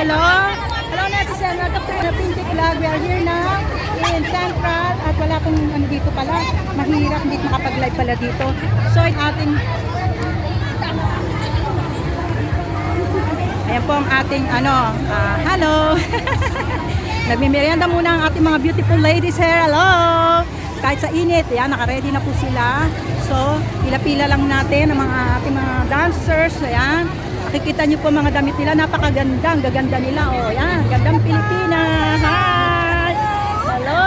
hello. Hello netizen, welcome to the Pinky Vlog. We are here now in Central at wala pong ano dito pala. Mahirap, hindi makapag-live pala dito. So, ating ayan po ang ating hello. Nagmimerienda muna ang ating mga beautiful ladies here. Hello. Kahit sa init, ayan, naka-ready na po sila. So, pila-pila lang natin ang mga ating mga dancers. Ayan. Nakikita niyo po mga damit nila, napakaganda, ang gaganda nila. Oh, yan, gandang Pilipina. Hi! Hello!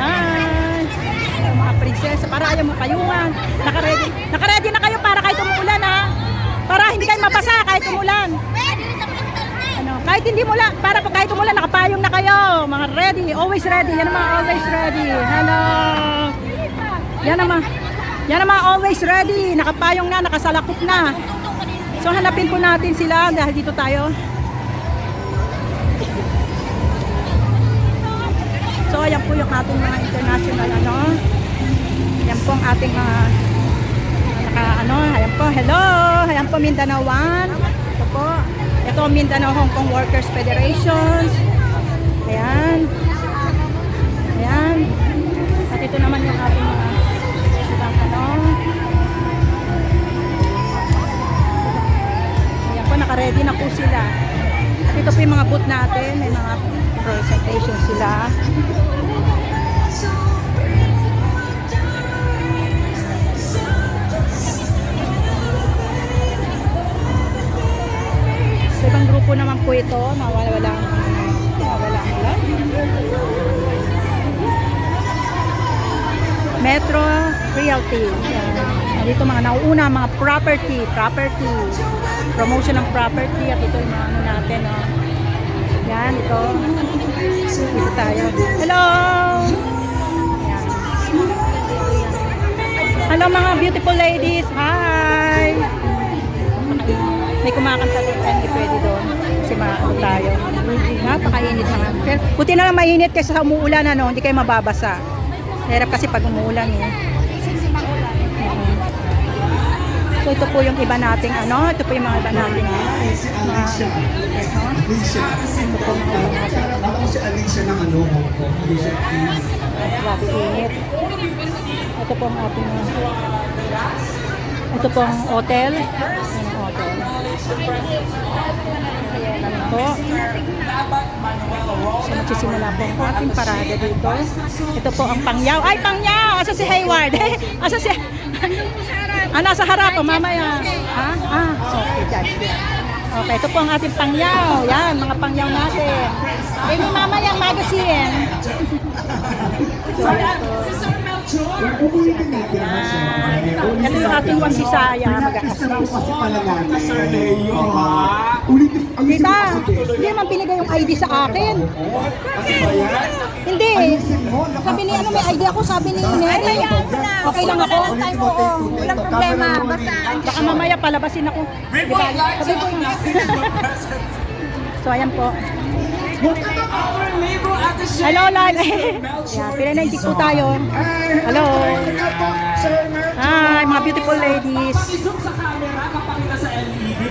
Hi! Mga prinsesa, para ayaw mapayungan. Naka-ready na kayo para kahit umuulan, ha? Para hindi kayo mabasa kahit umulan. Kahit hindi mula, para kahit umulan, nakapayong na kayo. Mga ready, always ready. Yan naman, always ready. Hello! Yan naman, always ready. Nakapayong na, nakasalakot na. So, hanapin po natin sila dahil dito tayo. So, ayan po yung ating mga international, Ayan po ang ating mga, ayan po, hello. Ayan po, Mindanao 1. Ito po. Ito, Mindanao Hong Kong Workers Federations. Ayan. Ayan. At ito naman yung ating mga ayan po, naka-ready na po sila. At ito po yung mga booth natin. May mga presentation sila. So, ibang grupo naman po ito. Nawala Metro Realty. Dito mga nauuna, mga property, promotion ng property. At ito yung mga natin, yan, ito. Dito tayo. Hello! Yan. Hello mga beautiful ladies. Hi! May kumakanta doon, hindi pwede doon. Kasi maano tayo. Napakainit naman. Buti na lang mainit kasi sa umuulan, hindi kayo mababasa. Hirap kasi pag umuulan So ito po yung iba nating ito po yung mga iba nating Alicia ng Hong Kong. Grabe init. Ito po ang ating ito po ang hotel. Ayan po. So magsisimula po ang ating parada dito. Ito po ang Pangyaw. Ay, Pangyaw! Asa si Hayward? Asa si... nasa harap po, mamaya. Okay, dyan. Okay, ito po ang ating Pangyaw. Yan, mga Pangyaw natin. Eh, may mamaya magazine. Ito yung ating Wansisaya mag-assist. Tita, hindi naman pinigay yung ID sa akin. Hindi. Sabi ni may ID ako, sabi ni Neri. Okay lang ako? Walang problema. Baka mamaya palabasin ako. Diba? Sabi ko yun. So, ayan po. Hello, live. Yan, pinanaitik po tayo. Hello. Hi, mga beautiful ladies. Sa camera, kapakita sa LED.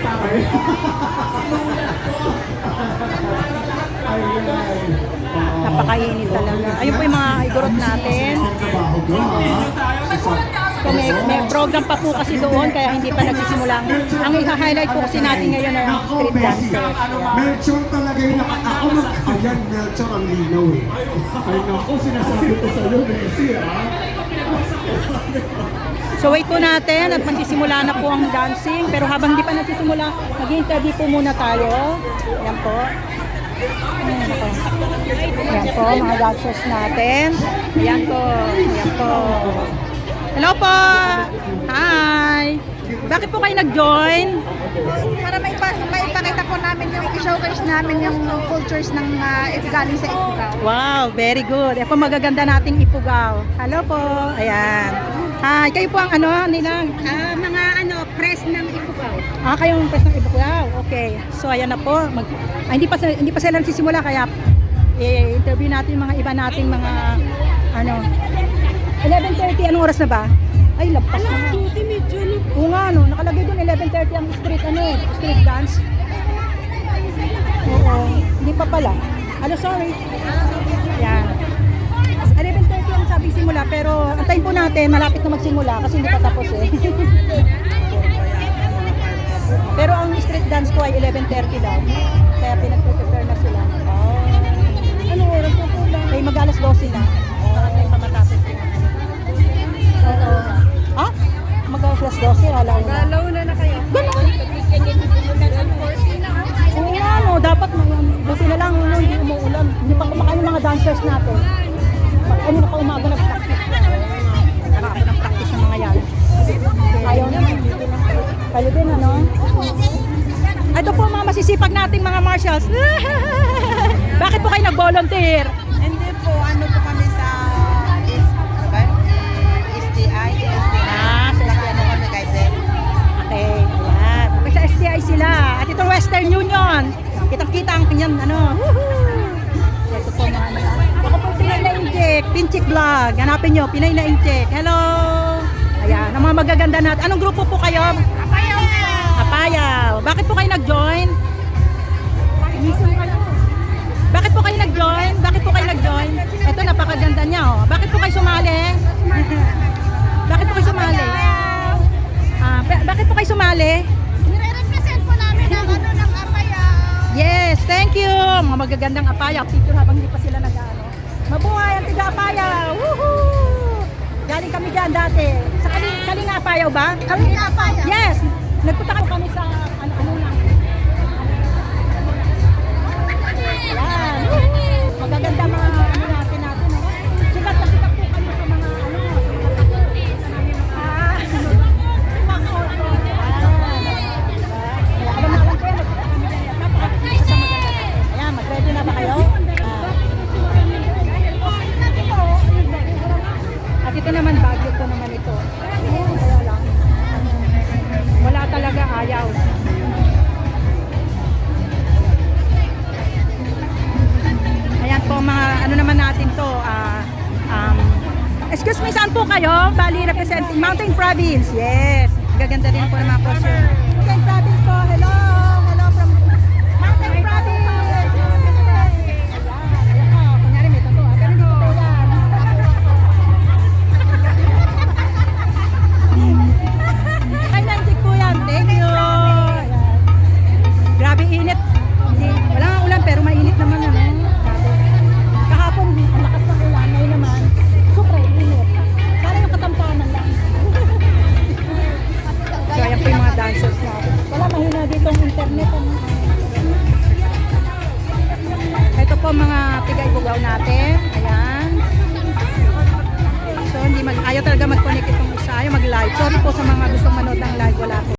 Napakainit talaga. Ayun po yung mga igorot natin. So may program pa po kasi doon kaya hindi pa nagsisimula. Ang i-highlight po kasi natin ngayon ay ang street dancer. Melchor talaga yung ayan, Melchor ang linaw Ay naku, sinasabi ko sa iyo, Messi So wait po natin at magsisimula na po ang dancing. Pero habang hindi pa nagsisimula, mag-interview po muna tayo. Ayan po. Ayan po, mga dancers natin. Ayan po. Ayan po. Hello po! Hi! Bakit po kayo nag-join? Para maipakita po namin yung i-showcase namin yung cultures ng galing sa Ifugao. Wow, very good. Ito magaganda nating Ifugao. Hello po. Ayan. Hi, kayo po ang nila? Mga press ng Ifugao. Kayo ang press ng Ifugao. Okay. So ayan na po. Hindi pa sila nagsisimula kaya i-interview natin yung mga iba nating mga 11:30, anong oras na ba? Ay, labas na. Oo nga, nakalagay doon 11:30 ang street dance. pa pala. Ano, sorry. Yan. 11:30 ang sabi simula, pero antayin po natin, malapit na magsimula kasi hindi pa tapos eh. Pero ang street dance ko ay 11:30 daw. Kaya pinag-prepare na sila. Ano oras na po lang? Ay mag-alas 12 na. Nakatay pa matapos. Oo. Ha? Mag-alas 12, alaw na. Alaw na kayo. Ganun. Oo nga, no, dapat buti na lang hindi umuulan. Hindi pa kumakain yung mga dancers natin. Ano na pa umaga nag-practice. Nakaka ng practice yung mga yan. Ayaw naman. Kayo din, ano? Ito po mga masisipag nating mga marshals. Bakit po kayo nag-volunteer? Hindi po, ano po kami sa STI. Ah, sa STI. Ano kami kay Beth? Okay, ayan. Okay, sa STI sila. At ito Western Union. Kitang-kita ang kanyang ano. Woohoo! Ito po mga ano. Ako po Pinay na Incheck, Pinchik Vlog. Hanapin nyo, Pinay na Incheck. Hello! Ayan, ang mga magaganda natin. Anong grupo po kayo? Apayaw! Apayaw. Bakit po kayo nag-join? Bakit po kayo nag-join? Bakit po kayo nag-join? Ito, napakaganda niya, oh. Bakit po kayo sumali? Bakit po kayo sumali? Bakit po kayo sumali? Nire-represent po namin ang ano ng Apayaw. Yes, thank you! Mga magagandang Apayaw. Picture habang hindi pa sila nag-ano. Mabuhay ang tiga Apayaw! Woohoo! Galing kami dyan dati. Sa Kalinga Apayaw ba? Kalinga Apayaw? Yes! Nagpunta kami sa ano lang. Yan. Magaganda mga ano natin. Sikat na sikat po kami sa mga ano. Alam na ko yan. Ayan, mag-ready na ba kayo? At ito naman, budget ko naman ito. Kaya lang. Wala talaga, ayaw. Ayan po mga ano naman natin to. Excuse me, saan po kayo? Bali representing Mountain Province. Yes. Gaganda din po ng mga posture. Mountain Province po. Hello. Hello from Mountain Province. Ayan. Kunyari may tato. Pero hindi totoo yan. Ay, nandik po yan. Thank you. Ayan. Grabe init. Wala nga ulan pero mainit naman ano. Grabe. Kahapon ang lakas ng ulan. Ngayon naman, super init. Sana yung katampanan lang. So ayan po yung mga dancers natin. Wala mahina dito ang internet. Ano. Ito po mga tigay-bugaw natin. Ayan. So hindi ayaw talaga mag-connect itong isa. Ayaw mag-live. Sorry po sa mga gustong manood ng live. Wala po.